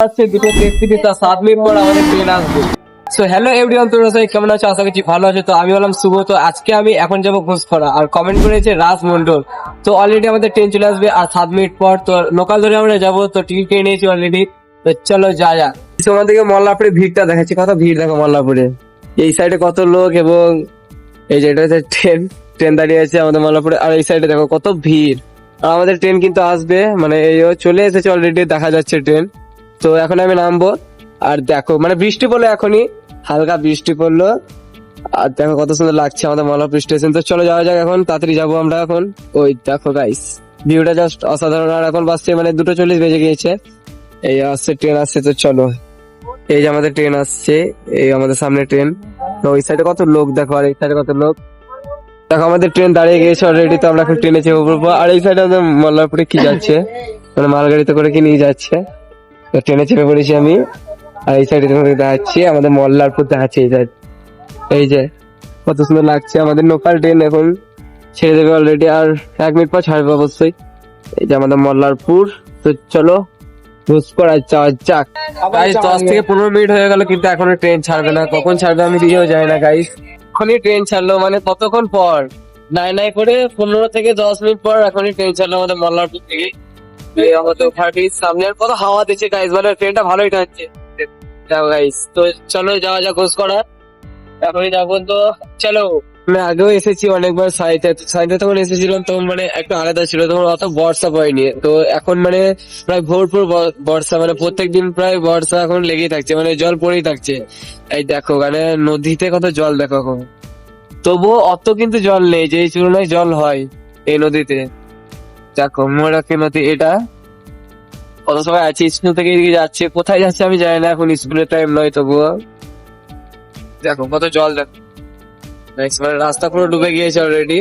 আছে 2:33 তার 7 মিনিট পর আমাদের ট্রেন আসবে। সো হ্যালো এভরিওয়ান, তোমরা সবাই কেমন আছো? আশা করছি ভালো আছো। তো আমি হলাম শুভ। তো আজকে আমি এখন যাবো ঘোষপাড়া, আর কমেন্ট করেছে রাজ মন্ডল। তো অলরেডি আমাদের ট্রেন চলে আসবে আর 7 মিনিট পর। তো লোকাল ধরে আমরা যাবো, তো টিকিট কিনে নিয়েছি অলরেডি। তো চলো যা যা। তোমাদেরকে মল্লারপুরে ভিড়টা দেখাচ্ছি, কত ভিড় দেখো মল্লারপুরে। এই সাইডে কত লোক, এবং এই যে এটা হচ্ছে ট্রেন। ট্রেন দাঁড়িয়ে আছে আমাদের মল্লারপুরে, আর এই সাইডে দেখো কত ভিড়। আর আমাদের ট্রেন কিন্তু আসবে, মানে এই চলে এসেছে অলরেডি, দেখা যাচ্ছে ট্রেন। তো এখন আমি নামবো। আর দেখো মানে বৃষ্টি পড়লো, এখনই হালকা বৃষ্টি পড়লো। আর দেখো কত সুন্দর লাগছে আমাদের মল্লারপুর স্টেশন। তো চলো যাওয়া যাক, এখন তাড়াতাড়ি যাবো আমরা এখন। ওই দেখো গাইস, ভিউটা জাস্ট অসাধারণ। আর এখন বাসছে মানে 2:40 বেজে গিয়েছে। এই আসছে ট্রেন আসছে, তো চলো। এই যে আমাদের ট্রেন আসছে, এই আমাদের সামনে ট্রেন। তো ওই সাইডে কত লোক দেখো, আর এই সাইডে কত লোক দেখো। আমাদের ট্রেন দাঁড়িয়ে গিয়েছে অলরেডি, তো আমরা এখন ট্রেনে চেপে পড়বো। আর এই সাইডে আমাদের মল্লারপুরে কি যাচ্ছে, মানে মালগাড়িতে করে কি নিয়ে যাচ্ছে। তো ট্রেনে চেপে পড়েছি আমি। আর এই সাইডে তোমাদের দেখাচ্ছি আমাদের মল্লারপুর দেখাচ্ছে। এই সাইড, এই যে কত সুন্দর লাগছে। আমাদের লোকাল ট্রেন এখন ছেড়ে দেবে অলরেডি, আর 1 মিনিট পর ছাড়বে অবশ্যই। এই যে আমাদের মল্লারপুর। তো চলো ঘুষপাড়া যাওয়া যাক। গাইস 10 থেকে 15 মিনিট হয়ে গেল, কিন্তু এখনো ট্রেন ছাড়বে না। কখন ছাড়বে আমি নিজেও জানি না গাইস। এখনই ট্রেন ছাড়লো, মানে কতক্ষণ পর, নাই নাই করে 15 থেকে 10 মিনিট পর এখনই ট্রেন ছাড়লো আমাদের মল্লারপুর থেকে। এই আমাদের ঘাটির সামনে আর কত হাওয়া দিচ্ছে গাইস, মানে ট্রেনটা ভালোই টানছে। যাও গাইস, তো চলো যাওয়া যাক ঘোষপাড়া, এখনই যাবো। তো চলো। আমি আগেও এসেছি অনেকবার সাইতে। সাইতে তখন এসেছিলাম তখন মানে একটু আলাদা ছিল, তখন অত বর্ষা পড়েনি। তো এখন মানে প্রায় ভোরপুর বর্ষা, মানে প্রত্যেকদিন প্রায় বর্ষা এখন লেগেই থাকছে, মানে জল পড়েই থাকছে। এই দেখো মানে নদীতে কত জল দেখো এখন। তবুও অত কিন্তু জল নেই যে এই তুলনায় জল হয় এই নদীতে। দেখো মোরাকি নদী এটা। কত সবাই আছে, স্কুল থেকে এদিকে যাচ্ছে, কোথায় যাচ্ছে আমি জানি না, এখন স্কুলের টাইম নয় তবুও। দেখো কত জল দেখো। মানে রাস্তা পুরো ডুবে গিয়েছে অলরেডি।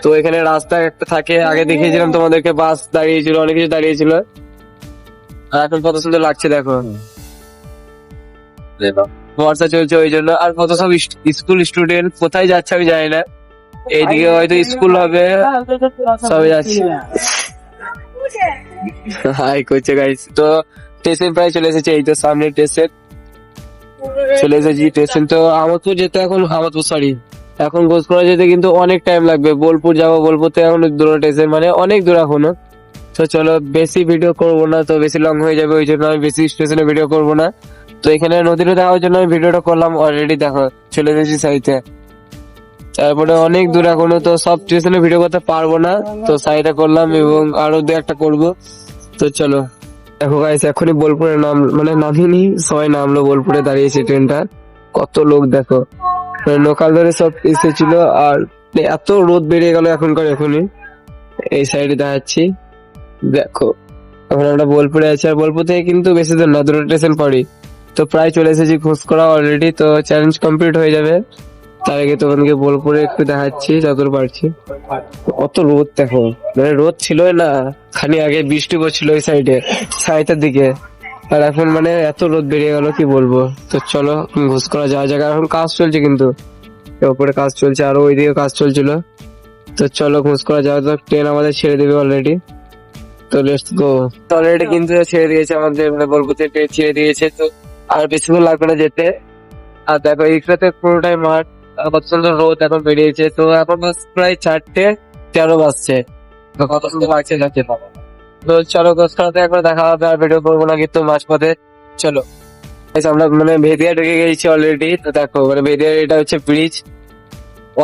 তো এখানে রাস্তা একটা থাকে, আগে দেখিয়েছিলাম তোমাদেরকে, বাস দাঁড়িয়েছিল, অনেক কিছু দাঁড়িয়েছিল। আর এখন কত সুন্দর লাগছে দেখো। বর্ষা চলছে ওই জন্য। আর কত সব স্কুল স্টুডেন্ট কোথায় যাচ্ছে আমি জানি না। এইদিকে হয়তো স্কুল হবে, সবাই যাচ্ছে। হাই করছে গাইস। তো স্টেশন প্রায় চলে এসেছে, এই তো সামনে স্টেশন চলে এসেছি। স্টেশন তো আমোদপুর যেতে এখন, আমোদপুর সরি, এখন ঘোষপাড়া যেতে কিন্তু অনেক টাইম লাগবে। বোলপুর যাবো, বোলপুর থেকে এখন দূর স্টেশন, মানে অনেক দূর এখনো। তো চলো বেশি ভিডিও করবো না, তো বেশি লং হয়ে যাবে, ওই জন্য আমি বেশি স্টেশনে ভিডিও করবো না। তো এখানে নদীটা দেখার জন্য আমি ভিডিওটা করলাম অলরেডি। দেখো চলে এসেছি সাইডে, তারপরে অনেক দূর এখনো, তো সব স্টেশনে ভিডিও করতে পারবো না। তো সাইডে করলাম, এবং আরো 2-1টা করবো। তো চলো। দেখো গাইস, এখনই বোলপুরে মানে নামিনি, সবাই নামলো, বোলপুরে দাঁড়িয়েছে ট্রেনটা। কত লোক দেখো, লোকাল ধরে সব এসেছিল। আর এত রোদ বেরিয়ে গেল এখনকার, এখনই এই সাইডে দেখাচ্ছি। দেখো এখন আমরা বোলপুরে আছি, আর বোলপুর থেকে কিন্তু বেশি দূর না, 2টো স্টেশন পরই। তো প্রায় চলে এসেছি ঘোষপাড়া অলরেডি, তো চ্যালেঞ্জ কমপ্লিট হয়ে যাবে। তার আগে তোমাদেরকে বোলপুরে একটু দেখাচ্ছি যতদূর পারছি। অত রোদ দেখো, মানে রোদ ছিলই না, খালি আগে বৃষ্টি পড়ছিল ওই সাইডে, সাইডের দিকে। আর এখন মানে এত রোদ বেরিয়ে গেল কি বলবো। তো চলো ঘোষপাড়া যাওয়া যাক। এখন কাজ চলছে কিন্তু, ওপরে কাজ চলছে, আরো ওইদিকে কাজ চলছিল। তো চলো ঘোষপাড়া যাওয়া যাক, ট্রেন আমাদের ছেড়ে দেবে অলরেডি। তো লেটস গো। অলরেডি কিন্তু ছেড়ে দিয়েছে আমাদের, মানে বোলপুর থেকে ট্রেন ছেড়ে দিয়েছে। তো আর বেশিক্ষণ লাগবে না যেতে। আর দেখো এইটাতে পুরোটাই মাঠ, আর কত সুন্দর রোদ এখন বেরিয়েছে। তো এখন প্রায় 4:13 বাজছে। তো কত সুন্দর লাগছে যাচ্ছে। তো চলো ঘোষপাড়াতে একবার দেখা হবে, আর ভিডিও করবো না কিন্তু মাঝপথে। চলো Guys, আমরা মানে ভেদিয়া ঢুকে গেছি অলরেডি। তো দেখো মানে ভেদিয়া, এটা হচ্ছে ব্রিজ,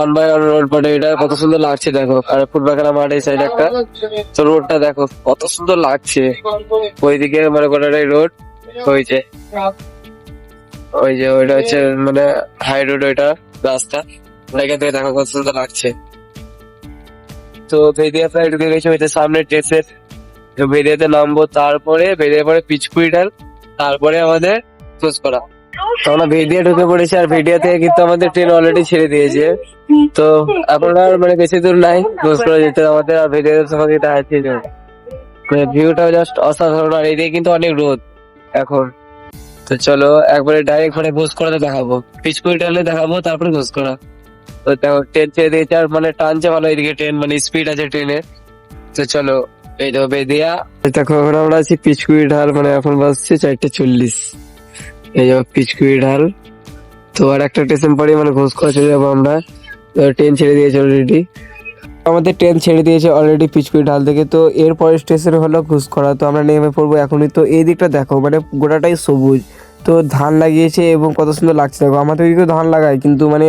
1/1 রোড পড়ে, এটা কত সুন্দর লাগছে দেখো। আর ফুটবাগানা মাঠ এই সাইড একটা। তো রোডটা দেখো কত সুন্দর লাগছে, ওইদিকে মানে গোটাটাই রোড। ওই যে ওইটা হচ্ছে মানে হাই রোড, ওইটা রাস্তা। এখান থেকে দেখো কত সুন্দর লাগছে। তো ভেদিয়া প্রায় ঢুকে গেছি, ওইটা সামনে স্টেশন। তো ভেদিয়াতে নামবো, তারপরে ভেদিয়া পরে পিচকুড়িটাল, তারপরে আমাদের ঘোষপাড়া। তো আমরা ভেদিয়া ঢুকে পড়েছি, আর ভেদিয়া থেকে কিন্তু আমাদের ট্রেন অলরেডি ছেড়ে দিয়েছে। তো এখন আর মানে বেশি দূর নাই ঘোষপাড়া যেতে আমাদের, আর ভেদিয়া তোমাকে দেখাচ্ছি। ভিউটাও জাস্ট অসাধারণ, আর এইদিকে কিন্তু অনেক রোদ এখন। তো চলো একবারে ডাইরেক্ট মানে ঘোষপাড়াতে দেখাবো, পিচকুড়িটালে দেখাবো, তারপরে ঘোষপাড়া। তো দেখো ট্রেন ছেড়ে দিয়েছে, আর মানে টানছে ভালো এদিকে ট্রেন, মানে স্পিড আছে ট্রেনের। তো চলো এই তো বেদিয়া। দেখো এখন আমরা আছি পিচকুড়ি ঢাল, মানে এখন বাজছে 4:40। এই যাবো পিচকুড়ি ঢাল। তো আর একটা স্টেশন পরে মানে ঘোষকরা চলে যাবো আমরা। ট্রেন ছেড়ে দিয়েছে অলরেডি, আমাদের ট্রেন ছেড়ে দিয়েছে অলরেডি পিচকুড়ি ঢাল থেকে। তো এরপরের স্টেশন হলো ঘুষকরা। তো আমরা নেমে পড়বো এখনই। তো এই দিকটা দেখো, মানে গোটাটাই সবুজ। তো ধান লাগিয়েছে এবং কত সুন্দর লাগছে দেখো। আমাদের ওইদিকে ধান লাগায় কিন্তু মানে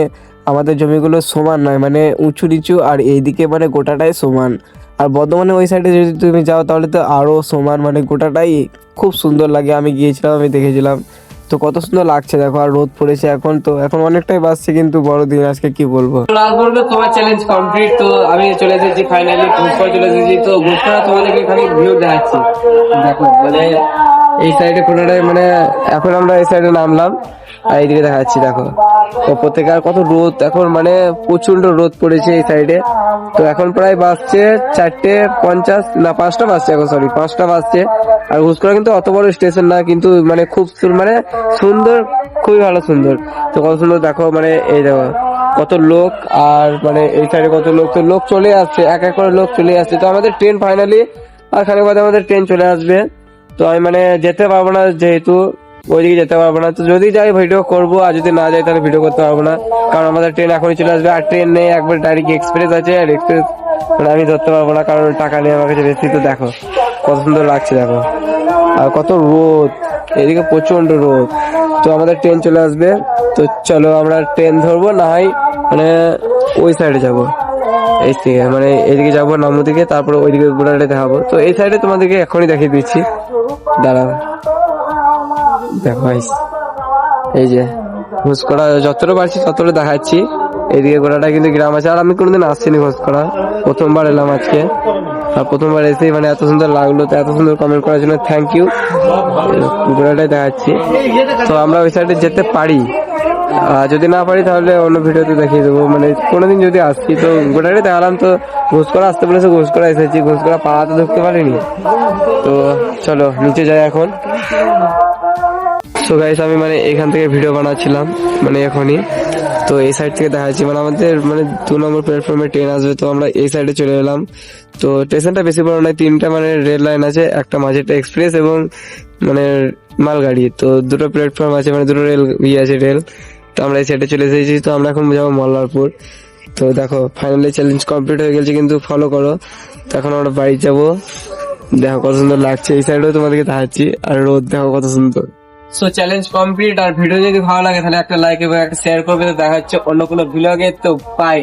আমাদের জমিগুলো সমান নয়, মানে উঁচু নিচু, আর এইদিকে মানে গোটাটাই সমান। আর বর্ধমানে ওই সাইডে যদি তুমি যাও তাহলে তো আরো সমান, মানে গোটাটাই খুব সুন্দর লাগে। আমি গিয়েছিলাম, আমি দেখেছিলাম। তো কত সুন্দর লাগছে দেখো। আর রোদ পড়েছে এখন, তো এখন অনেকটাই বাজছে কিন্তু বড়দিন আজকে, কি বলবো। তোমার চ্যালেঞ্জ কমপ্লিট। তো আমি চলে এসেছি ফাইনালি ঘুষকরা চলে এসেছি। তো ঘুষকরা তোমাদেরকে এখানে ভিউ দেখাচ্ছি। দেখো মানে এই সাইডে কোনোটাই, মানে এখন আমরা এই সাইডে নামলাম আর এইদিকে দেখাচ্ছি দেখো ওপর থেকে। আর কত রোদ এখন, মানে প্রচন্ড রোদ পড়েছে এই সাইডে। তো এখন প্রায় বাজছে 4:50, না 5টা বাজছে এখন, সরি 5টা বাজছে। আর ঘুষকরা কিন্তু অত বড় স্টেশন না, কিন্তু মানে খুব মানে সুন্দর, খুবই ভালো সুন্দর। তো কত সুন্দর দেখো, মানে এই দেখো কত লোক। আর মানে এই সাইডে কত লোক, তো লোক চলে আসছে, এক এক করে লোক চলে আসছে। তো আমাদের ট্রেন ফাইনালি আর খানিক বাদে আমাদের ট্রেন চলে আসবে। তো আমি মানে যেতে পারবো না, যেহেতু ওইদিকে যেতে পারবো না। তো যদি যাই ভিডিও করবো, আর যদি না যাই তাহলে ভিডিও করতে পারবো না, কারণ আমাদের ট্রেন এখনই চলে আসবে। আর ট্রেন নেই, একবার ডাইরেক্ট এক্সপ্রেস আছে, আর এক্সপ্রেস মানে আমি ধরতে পারবো না, কারণ টাকা নেই আমার কাছে বেশি। তো দেখো কত সুন্দর লাগছে দেখো। আর কত রোদ, এদিকে প্রচন্ড রোদ। তো আমাদের ট্রেন চলে আসবে। তো চলো আমরা ট্রেন ধরবো, না হয় মানে ওই সাইডে যাবো, এই দিকে মানে এইদিকে যাবো নামো দিকে, তারপরে ওইদিকে গোড়াটা দেখাবো। তো এই সাইডে তোমাদেরকে এখনই দেখিয়ে দিচ্ছি, দাঁড়াও। দেখো guys, এই যে ঘুষকরা যতটা পারছি ততটা দেখাচ্ছি। এইদিকে গোড়াটা কিন্তু গ্রাম আছে। আর আমি কোনোদিন আসছিনি ঘুষকরা, প্রথমবার এলাম আজকে। আর প্রথমবার এসেই মানে এত সুন্দর লাগলো। তো এত সুন্দর কমেন্ট করার জন্য থ্যাংক ইউ। গোড়াটাই দেখাচ্ছি। তো আমরা ওই সাইডে যেতে পারি, আর যদি না পারি তাহলে অন্য ভিডিওতে দেখিয়ে দেবো, মানে কোনোদিন যদি আসছি। তো গোটাটাই দেখালাম। তো ঘুষকরা আসতে বলেছে, ঘুষকরা এসেছি, ঘুষকরা পাড়াতে ঢুকতে পারিনি। তো চলো নিচে যাই এখন। সো গাইস আমি মানে এখান থেকে ভিডিও বানাচ্ছিলাম মানে এখনই। তো এই সাইড থেকে দেখাচ্ছি, মানে আমাদের মানে 2 নম্বর প্ল্যাটফর্মে ট্রেন আসবে। তো আমরা এই সাইডে চলে এলাম। তো স্টেশনটা বেশি বড় নয়, 3টা মানে রেল লাইন আছে, একটা মাঝেটা এক্সপ্রেস এবং মানে মালগাড়ি। তো 2টো প্ল্যাটফর্ম আছে, মানে 2টো রেল আছে রেল। তো আমরা এই সাইডে চলে এসেছি। তো আমরা এখন যাবো মল্লারপুর। তো দেখো ফাইনালি চ্যালেঞ্জ কমপ্লিট হয়ে গেছে, কিন্তু ফলো করো। তো এখন আমরা বাড়ি যাবো। দেখো কত সুন্দর লাগছে, এই সাইডেও তোমাদেরকে দেখাচ্ছি। আর রোদ দেখো কত সুন্দর। So challenge complete. আর ভিডিও যদি ভালো লাগে তাহলে একটা লাইক এবং একটা শেয়ার করবে। তো দেখা হচ্ছে অন্য কোনো ভিলগে। তো বাই।